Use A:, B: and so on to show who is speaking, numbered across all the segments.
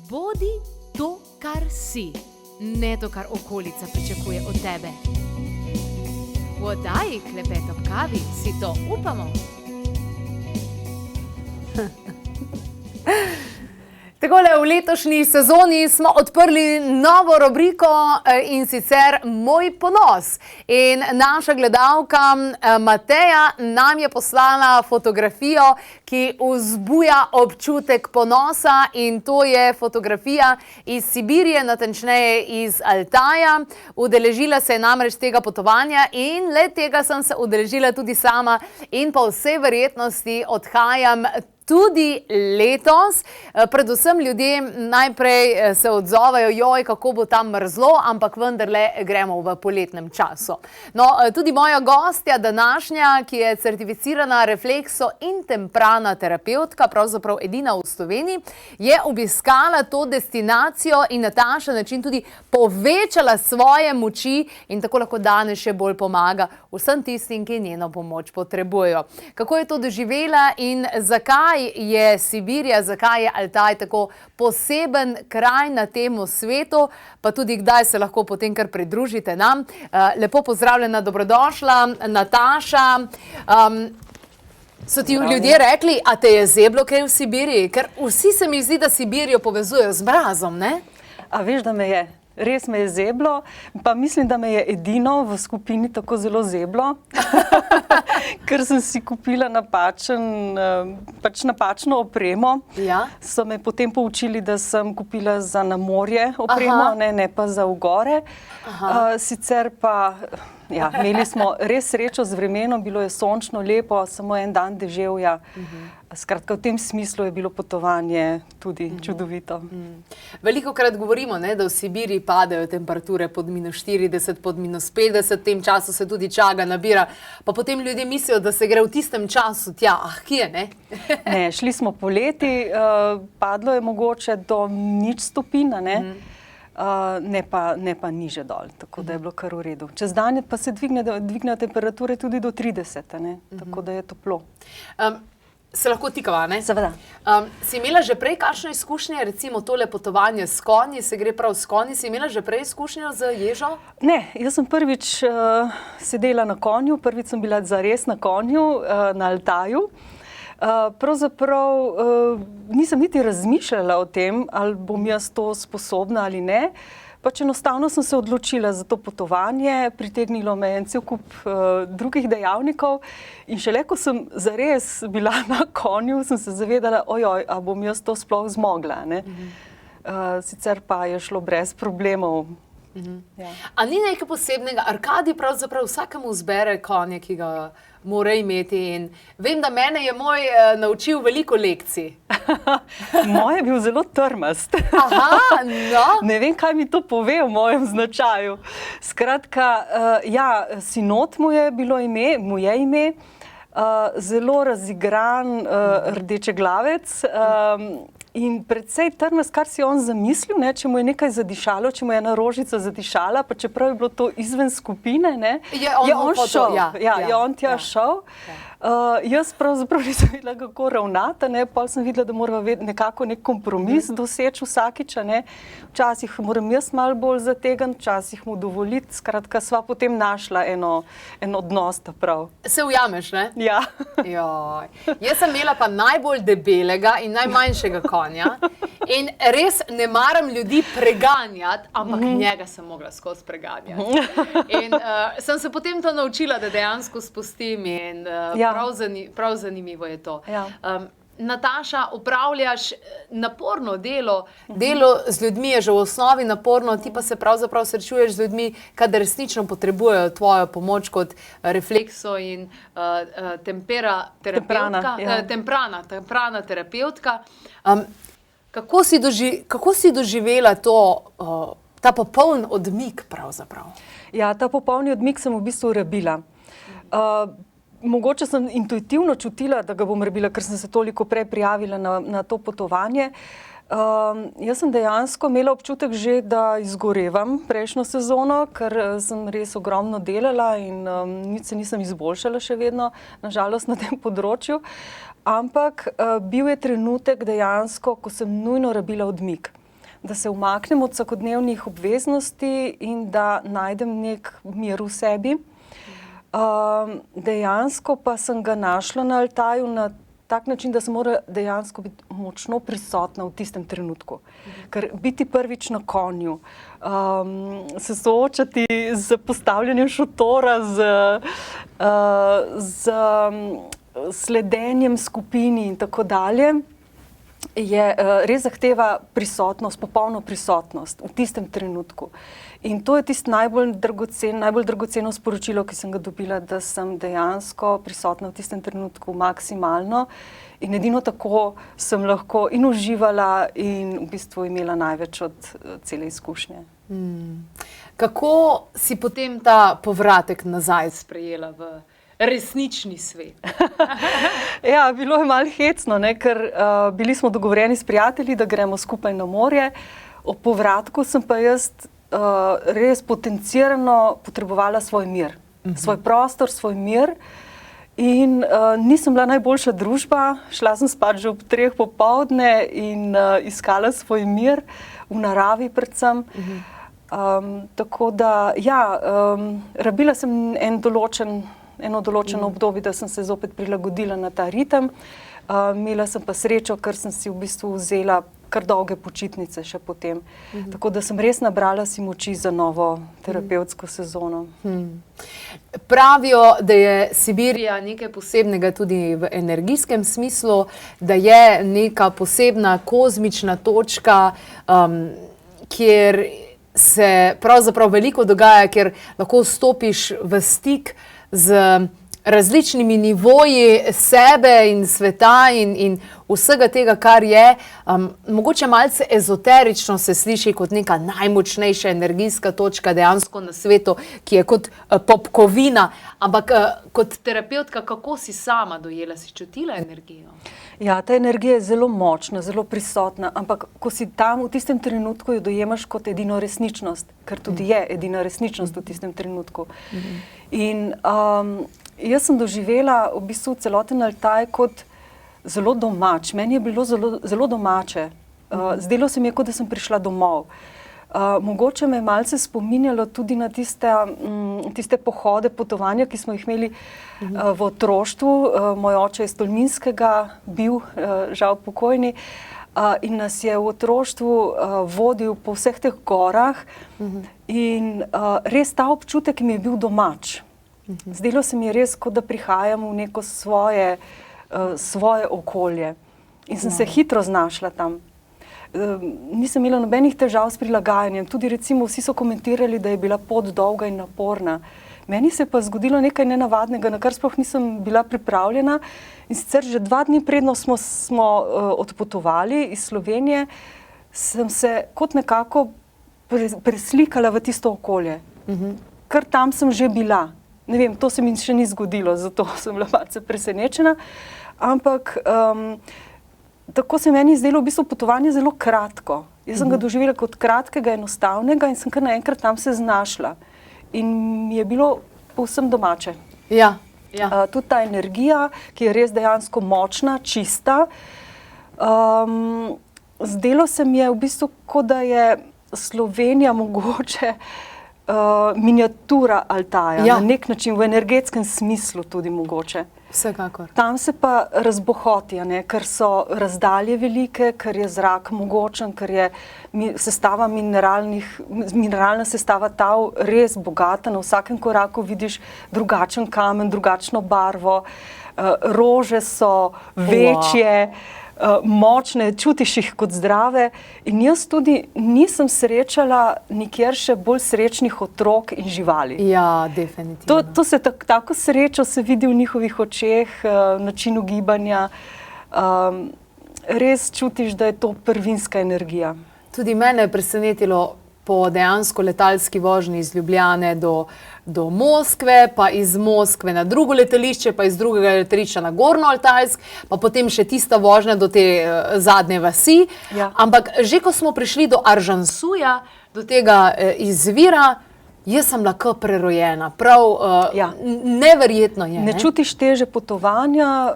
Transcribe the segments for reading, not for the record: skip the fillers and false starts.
A: Bodi to, kar si, ne to, kar okolica pričakuje od tebe. V oddaji Klepet ob kavi si to upamo. Takole, v letošnji sezoni smo odprli novo rubriko in sicer Moj ponos. In naša gledalka Mateja nam je poslala fotografijo, ki vzbuja občutek ponosa, in to je fotografija iz Sibirije, natančneje iz Altaja. Udeležila se je namreč tega potovanja in le tega sem se udeležila tudi sama in po vsej verjetnosti odhajam tudi letos. Predvsem ljudje najprej se odzovajo, joj, kako bo tam mrzlo, ampak vendarle gremo v poletnem času. No, tudi moja gostja današnja, ki je certificirana reflekso in temprana terapevtka, pravzaprav edina v Sloveniji, je obiskala to destinacijo in na takšen način tudi povečala svoje moči in tako lahko danes še bolj pomaga vsem tistim, ki njeno pomoč potrebujejo. Kako je to doživela in zakaj je Sibirija, zakaj je Altaj tako poseben kraj na tem svetu, pa tudi kdaj se lahko potem kar pridružite nam. Lepo pozdravljena, dobrodošla, Nataša. So ti ljudje rekli, a te je zeblo kaj v Sibiriji? Ker vsi se mi zdi, da Sibirijo povezujejo z mrazom, ne?
B: A veš, da me je? Res me je zeblo, pa mislim, da me je edino v skupini tako zelo zeblo, ker sem si kupila napačno opremo.
A: Ja.
B: So me potem poučili, da sem kupila za na morje opremo, ne pa za v gore. Sicer pa, ja, imeli smo res srečo z vremenom, bilo je sončno, lepo, samo en dan deževja. Skratka, v tem smislu je bilo potovanje tudi čudovito.
A: Velikokrat govorimo, ne, da v Sibiriji padajo temperature pod -40, pod -50, v tem času se tudi čaga nabira, pa potem ljudje mislijo, da se gre v tistem času tja. Kje, ne?
B: Ne, šli smo poleti, padlo je mogoče do 0 stopinj, ne pa niže dol, tako da je bilo kar v redu. Čez dan pa se dvignejo temperature tudi do 30, tako da je toplo.
A: Se lahko tikava, ne?
B: Seveda.
A: Si imela že prej kakšno izkušnje, recimo tole potovanje s konji, se gre prav s konji, si imela že prej izkušnjo z ježo?
B: Ne, jaz sem prvič sedela na konju, prvič sem bila zares na konju, na Altaju. Pravzaprav nisem niti razmišljala o tem, ali bom jaz to sposobna ali ne. Pač enostavno sem se odločila za to potovanje, pritegnilo me je en cel kup drugih dejavnikov in šele ko sem zares bila na konju, sem se zavedala, ojoj, a bom jaz to sploh zmogla, ne. Sicer pa je šlo brez problemov. Ja.
A: A ni nekaj posebnega? Arkadij pravzaprav vsakemu zbere konje, ki ga mora imeti, in vem, da mene je moj naučil veliko lekcij.
B: Moj je bil zelo trmast.
A: Aha, no.
B: Ne vem, kaj mi to pove o mojem značaju. Skratka, ja, Sinot mu je ime, zelo razigran rdečeglavec, in predvsej trmast, kar si on zamislil, če mu je nekaj zadišalo, če mu je ena rožica zadišala, pa čeprav je bilo to izven skupine, je on šel. Je on tja šel. Jaz pravzaprav nisem videla, kako ravnata, pol sem videla, da morava nekako nek kompromis doseči vsakič, Včasih moram jaz malo bolj zategniti, včasih mu dovoliti, skratka, sva potem našla en odnos ta prav.
A: Se ujameš, ne?
B: Ja.
A: Joj. Jaz sem imela pa najbolj debelega in najmanjšega konja in res ne maram ljudi preganjati, ampak njega sem mogla skozi preganjati. In sem se potem to naučila, da dejansko spustim in prav zanimivo je to. Nataša, opravljaš naporno delo. Delo z ljudmi je že v osnovi naporno, ti pa se pravzaprav srečuješ z ljudmi, kadar resnično potrebujejo tvojo pomoč kot reflekso in temprana terapevtka. Kako si doživela ta popoln odmik pravzaprav?
B: Ja, ta popolni odmik sem v bistvu rabila. Mogoče sem intuitivno čutila, da ga bom rabila, ker sem se toliko prej prijavila na to potovanje. Jaz sem dejansko imela občutek že, da izgorevam prejšnjo sezono, ker sem res ogromno delala in nič se nisem izboljšala še vedno, nažalost, na tem področju. Ampak bil je trenutek dejansko, ko sem nujno rabila odmik. da se umaknem od vsakodnevnih obveznosti in da najdem nek mir v sebi. Dejansko pa sem ga našla na Altaju na tak način, da sem mora dejansko biti močno prisotna v tistem trenutku. Ker biti prvič na konju, se soočati z postavljanjem šotora, z sledenjem skupini in tako dalje, res zahteva prisotnost, popolno prisotnost v tistem trenutku. In to je tisto najbolj dragoceno sporočilo, ki sem ga dobila, da sem dejansko prisotna v tistem trenutku maksimalno in edino tako sem lahko in uživala in v bistvu imela največ od cele izkušnje.
A: Kako si potem ta povratek nazaj sprejela v resnični svet?
B: Ja, bilo je malo hecno, ne, ker bili smo dogovorjeni s prijatelji, da gremo skupaj na morje. Ob povratku sem pa jaz res potencirano potrebovala svoj mir, svoj prostor, svoj mir in nisem bila najboljša družba, šla sem spat že ob 3 popoldne in iskala svoj mir v naravi predvsem. Tako da, ja, rabila sem eno določeno obdobje, da sem se zopet prilagodila na ta ritem. Imela sem pa srečo, ker sem si v bistvu vzela kar dolge počitnice še potem. Tako da sem res nabrala si moči za novo terapevtsko sezono.
A: Pravijo, da je Sibirija nekaj posebnega tudi v energijskem smislu, da je neka posebna kozmična točka, kjer se pravzaprav veliko dogaja, kjer lahko stopiš v stik z različnimi nivoji sebe in sveta in vsega tega, kar je. Mogoče malce ezoterično se sliši kot neka najmočnejša energijska točka dejansko na svetu, ki je kot popkovina. Ampak kot terapevtka, kako si sama dojela, si čutila energijo?
B: Ja, ta energija je zelo močna, zelo prisotna, ampak ko si tam v tistem trenutku, jo dojemaš kot edino resničnost, ker tudi je edina resničnost v tistem trenutku. In jaz sem doživela v bistvu celoten Altaj kot zelo domač. Meni je bilo zelo domače. Zdelo se mi je, kot da sem prišla domov. Mogoče me je malce spominjalo tudi na tiste pohode, potovanja, ki smo jih imeli v otroštvu. Moj oče je iz Tolminskega bil, žal pokojni, in nas je v otroštvu vodil po vseh teh gorah in res ta občutek mi je bil domač. Zdelo se mi je res, kot da prihajam v neko svoje okolje in sem se hitro znašla tam. Nisem imela nobenih težav s prilagajanjem, tudi recimo vsi so komentirali, da je bila pot dolga in naporna. Meni se je pa zgodilo nekaj nenavadnega, na kar sploh nisem bila pripravljena in sicer že 2 dni predno smo odpotovali iz Slovenije, sem se kot nekako preslikala v tisto okolje, ker tam sem že bila. Ne vem, to se mi še ni zgodilo, zato sem bila malce presenečena, ampak tako se meni zdelo v bistvu potovanje zelo kratko. Jaz sem ga doživela kot kratkega, enostavnega in sem kar naenkrat tam se znašla. In mi je bilo povsem domače.
A: Ja.
B: Tudi ta energija, ki je res dejansko močna, čista. Zdelo se mi je v bistvu, kot da je Slovenija mogoče miniatura Altaja, na nek način, v energetskem smislu tudi mogoče.
A: Vsekakor.
B: Tam se pa razbohoti, ker so razdalje velike, ker je zrak mogočen, ker je mineralna sestava tal res bogata. Na vsakem koraku vidiš drugačen kamen, drugačno barvo, rože so večje, močne, čutiš jih kot zdrave. In jaz tudi nisem srečala nikjer še bolj srečnih otrok in živali.
A: Ja, definitivno.
B: To se tako srečo se vidi v njihovih očeh, načinu gibanja. Res čutiš, da je to prvinska energija.
A: Tudi mene je presenetilo po dejansko letalski vožnji iz Ljubljane do Moskve, pa iz Moskve na drugo letališče, pa iz drugega letališča na Gornjo-Altajsk, pa potem še tista vožnja do te zadnje vasi.
B: Ja.
A: Ampak že ko smo prišli do Aržansuja, do tega izvira, jaz sem bila kar prerojena. Prav neverjetno je.
B: Ne čutiš teže potovanja,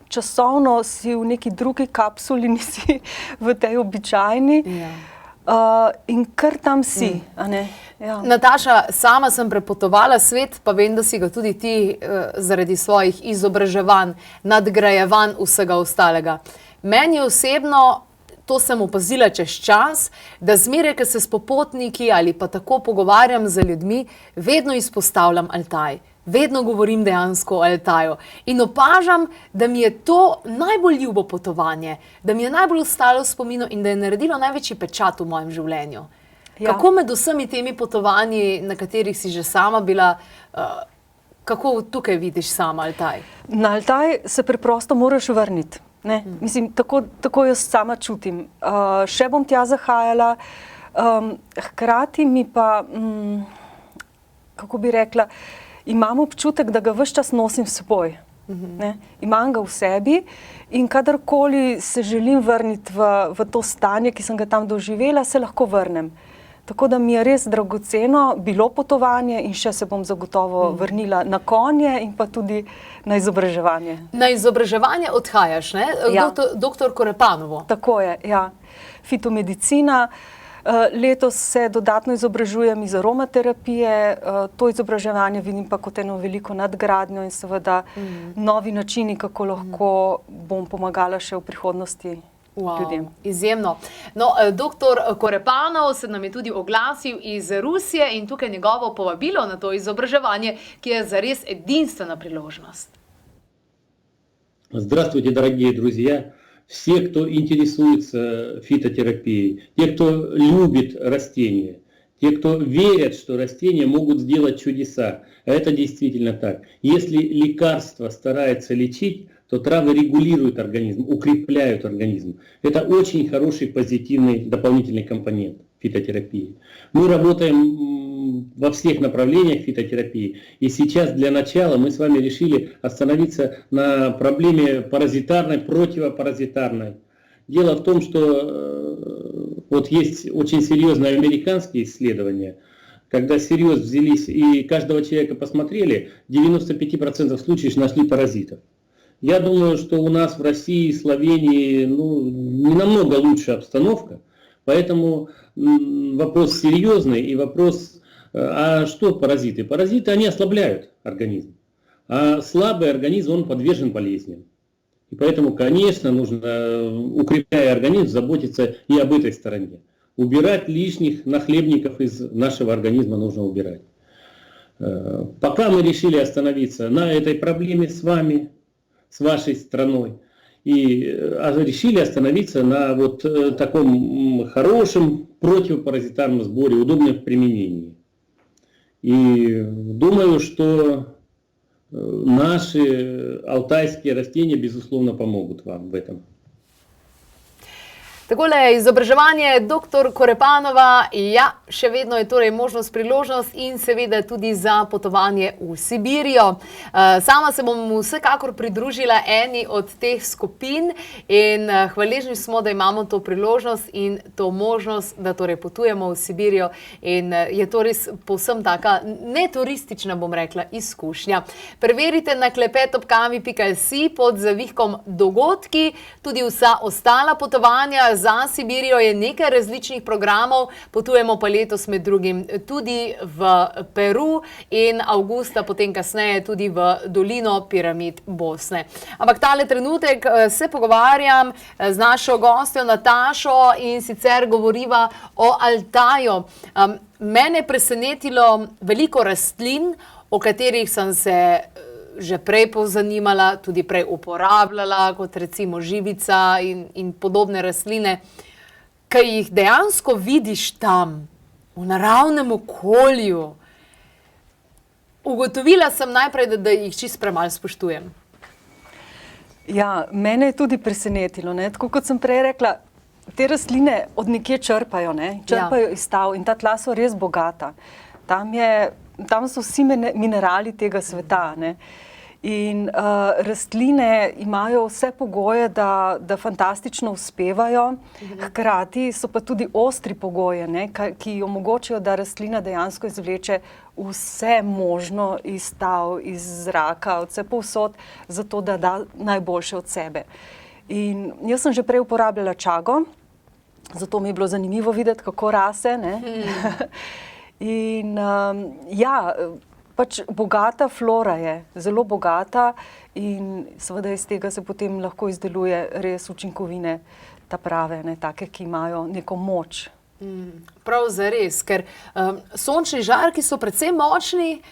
B: časovno si v neki drugi kapsuli, nisi v tej običajni.
A: Ja.
B: In kar tam si, a ne? Ja.
A: Nataša, sama sem prepotovala svet, pa vem, da si ga tudi ti zaradi svojih izobraževanj, nadgrajevanj vsega ostalega. Meni osebno, to sem opazila čez čas, da zmeraj, ko se s popotniki ali pa tako pogovarjam z ljudmi, vedno izpostavljam Altaj. Vedno govorim dejansko o Altaju. In opažam, da mi je to najbolj ljubo potovanje, da mi je najbolj ostalo v spominu in da je naredilo največji pečat v mojem življenju.
B: Ja.
A: Kako med vsemi temi potovanji, na katerih si že sama bila, kako tukaj vidiš sama Altaj?
B: Na Altaj se preprosto moraš vrniti. Ne? Mislim, tako jaz sama čutim. Še bom tja zahajala, hkrati mi pa, kako bi rekla, imam občutek, da ga ves čas nosim s seboj. Ne? Imam ga v sebi in kadarkoli se želim vrniti v to stanje, ki sem ga tam doživela, se lahko vrnem. Tako da mi je res dragoceno bilo potovanje in še se bom zagotovo vrnila na konje in pa tudi na izobraževanje.
A: Na izobraževanje odhajaš, ne?
B: Ja.
A: Doktor Korepanovo.
B: Tako je, ja. Fitomedicina. Letos se dodatno izobražujem iz aromaterapije. To izobraževanje vidim pa kot eno veliko nadgradnjo in seveda novi načini, kako lahko bom pomagala še v prihodnosti.
A: Wow, izjemno. No, doktor Korepanov se nam je tudi oglasil iz Rusije in tukaj njegovo povabilo na to izobraževanje, ki je zares edinstvena priložnost.
C: Здравствуйте, дорогие друзья! Все, кто интересуется фитотерапией, те, кто любит растения, те, кто верят, что растения могут сделать чудеса. Это действительно так. Если лекарство старается лечить, то травы регулируют организм, укрепляют организм. Это очень хороший позитивный дополнительный компонент фитотерапии. Мы работаем во всех направлениях фитотерапии. И сейчас для начала мы с вами решили остановиться на проблеме паразитарной, противопаразитарной. Дело в том, что вот есть очень серьезные американские исследования, когда всерьез взялись и каждого человека посмотрели, в 95% случаев нашли паразитов. Я думаю, что у нас в России и Словении не намного лучше обстановка, поэтому вопрос серьезный и вопрос, а что паразиты? Паразиты, они ослабляют организм, а слабый организм, он подвержен болезням. И поэтому, конечно, нужно, укрепляя организм, заботиться и об этой стороне. Убирать лишних нахлебников из нашего организма нужно убирать. Пока мы решили остановиться на этой проблеме с вами, с вашей страной, и решили остановиться на вот таком хорошем противопаразитарном сборе, удобном в применении. И думаю, что наши алтайские растения, безусловно, помогут вам в этом.
A: Takole je izobraževanje dr. Korepanova, ja, še vedno je torej možnost, priložnost in seveda tudi za potovanje v Sibirijo. Sama se bom vsekakor pridružila eni od teh skupin in hvaležni smo, da imamo to priložnost in to možnost, da torej potujemo v Sibirijo in je to res povsem taka neturistična, bom rekla, izkušnja. Preverite na klepetobkavi.si pod zavihkom dogodki, tudi vsa ostala potovanja za Sibirijo je nekaj različnih programov, potujemo pa letos med drugim tudi v Peru in avgusta, potem kasneje tudi v dolino piramid Bosne. Ampak tale trenutek se pogovarjam z našo gostjo Natašo in sicer govoriva o Altaju. Mene je presenetilo veliko rastlin, o katerih sem se že prej pozanimala, tudi prej uporabljala, kot recimo živica in podobne rastline, ki jih dejansko vidiš tam, v naravnem okolju. Ugotovila sem najprej, da jih čisto premalo spoštujem.
B: Ja, mene je tudi presenetilo, ne? Tako kot sem prej rekla, te rastline od nekje črpajo, ne? Črpajo iz tal in ta tla so res bogata. Tam so vsi minerali tega sveta, ne? In rastline imajo vse pogoje, da fantastično uspevajo, hkrati so pa tudi ostri pogoje, ne? Ki omogočajo, da rastlina dejansko izvleče vse možno iz tal, iz zraka, od vse povsod, zato da da najboljše od sebe. In jaz sem že prej uporabljala čago Zato mi je bilo zanimivo videti, kako rase. Ne? In pač bogata flora je, zelo bogata in seveda iz tega se potem lahko izdeluje res učinkovine, ta prave, ne, take, ki imajo neko moč.
A: Prav zares, ker sončni žarki so precej močni,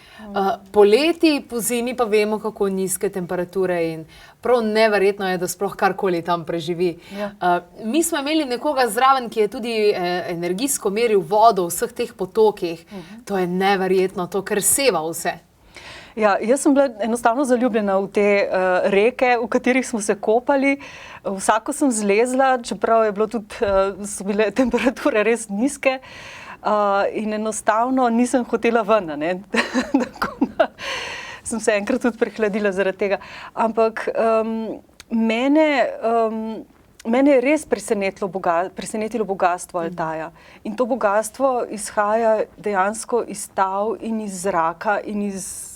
A: poleti, po zimi pa vemo, kako nizke temperature in prav neverjetno je, da sploh karkoli tam preživi. Mi smo imeli nekoga zraven, ki je tudi energijsko meril vodo v vseh teh potokih. To je neverjetno, to kar seva vse.
B: Ja, jaz sem bila enostavno zaljubljena v te reke, v katerih smo se kopali. Vsako sem zlezla, čeprav je bilo tudi, so bile temperature res nizke in enostavno nisem hotela ven, ne. Tako da sem se enkrat tudi prehladila zaradi tega. Ampak mene je res presenetilo bogastvo Altaja. In to bogastvo izhaja dejansko iz tal in iz zraka in iz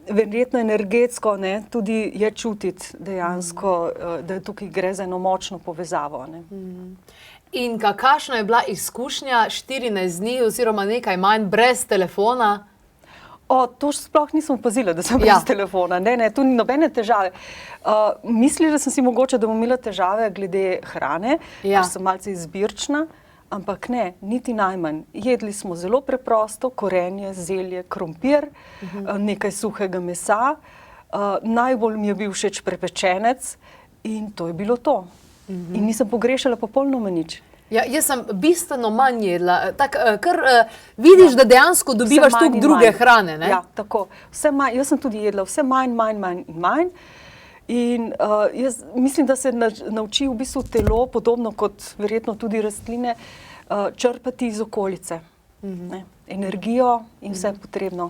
B: verjetno energetsko, ne, tudi je čutiti dejansko, da tukaj gre za eno močno povezavo. Ne.
A: In kakšna je bila izkušnja 14 dni oziroma nekaj manj brez telefona?
B: To sploh nisem opazila, da sem brez telefona. Ne, tu ni nobene težave. Mislila sem si mogoče, da bom imela težave glede hrane, ker sem malce izbirčna. Ampak ne, niti najmanj. Jedli smo zelo preprosto, korenje, zelje, krompir, nekaj suhega mesa. Najbolj mi je bil všeč prepečenec in to je bilo to. In nisem pogrešala popolnoma nič.
A: Ja, jaz sem bistveno manj jedla. Kar vidiš, da dejansko dobivaš tudi druge hrane. Ne?
B: Ja, tako. Jaz sem tudi jedla vse manj. In jaz mislim, da se nauči v bistvu telo, podobno kot verjetno tudi rastline, črpati iz okolice. Energijo in vse potrebno.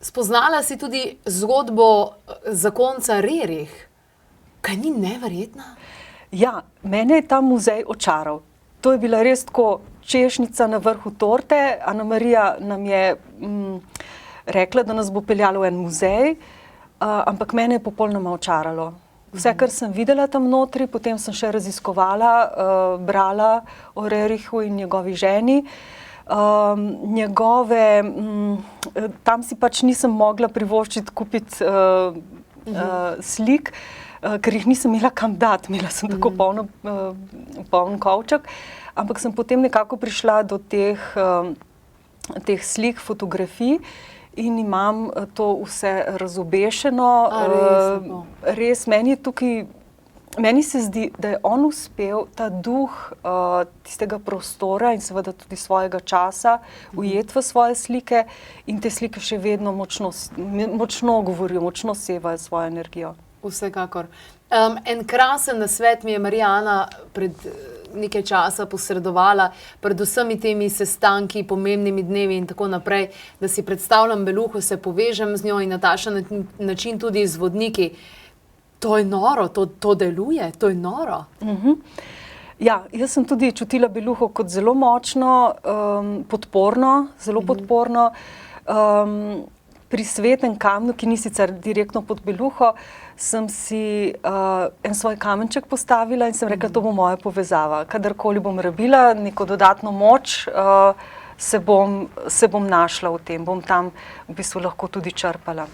A: Spoznala si tudi zgodbo zakonca Rerih. Kaj ni neverjetna?
B: Ja, mene je ta muzej očaral. To je bila res tako češnjica na vrhu torte. Ana Marija nam je rekla, da nas bo peljala v en muzej. Ampak mene je popolnoma očaralo. Vse, kar sem videla tam notri, potem sem še raziskovala, brala o Rerihu in njegovi ženi. Tam si pač nisem mogla privoščiti kupiti slik, ker jih nisem imela kam dati. Imela sem tako poln kovček. Ampak sem potem nekako prišla do teh slik, fotografij, in imam to vse razobešeno. Res, meni se zdi, da je on uspel ta duh tistega prostora in seveda tudi svojega časa ujeti v svoje slike in te slike še vedno močno govorijo, močno sevajo svojo energijo.
A: Vsekakor. En krasen nasvet mi je Marijana pred nekaj časa posredovala, pred vsemi temi sestanki, pomembnimi dnevi in tako naprej, da si predstavljam beluho, se povežem z njo in na takšen način tudi z vodniki. To je noro, to deluje, to je noro.
B: Ja, jaz sem tudi čutila beluho kot zelo močno, podporno, zelo podporno. Pri svetem kamnu, ki ni sicer direktno pod beluho, sem si en svoj kamenček postavila in sem rekla, to bo moja povezava. Kadarkoli bom rabila neko dodatno moč, se bom našla v tem, bom tam v bistvu lahko tudi črpala.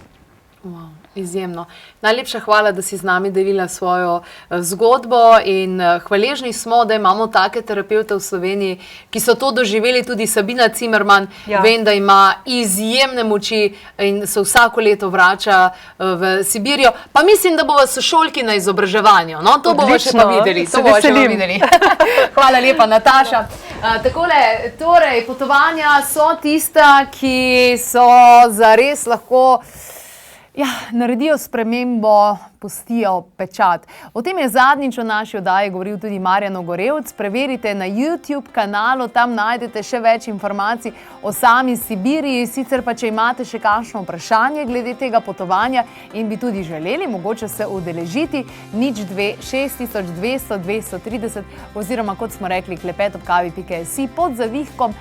A: Wow, izjemno. Najlepša hvala, da si z nami delila svojo zgodbo in hvaležni smo, da imamo take terapevte v Sloveniji, ki so to doživeli, tudi Sabina Cimerman. Vem, da ima izjemne moči in se vsako leto vrača v Sibirijo. Pa mislim, da bova sošolki na izobraževanju. No, to bomo še pa videli. Hvala lepa, Nataša. Torej, potovanja so tista, ki so zares lahko naredijo spremembo, pustijo pečat. O tem je zadnjič v naši oddaji govoril tudi Marjan Ogorevc. Preverite na YouTube kanalu, tam najdete še več informacij o sami Sibiriji. Sicer pa, če imate še kakšno vprašanje glede tega potovanja in bi tudi želeli mogoče se udeležiti, 02 6200 230 oziroma, kot smo rekli, klepet@kavi.si pod zavihkom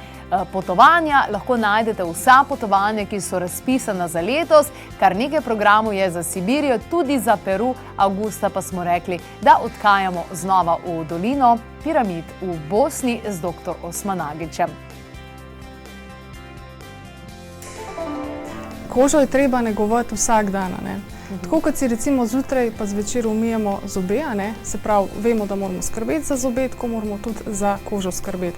A: potovanja. Lahko najdete vsa potovanja, ki so razpisana za letos, kar nekaj programov je za Sibirijo, tudi za Peru. Avgusta pa smo rekli, da odhajamo znova v dolino piramid v Bosni z dr. Osmanagićem.
D: Kožo je treba negovati vsak dan, ne? Tako kot si recimo zjutraj pa zvečer umijemo zobe, ne? Se pravi, vemo, da moramo skrbeti za zobe, tako moramo tudi za kožo skrbeti.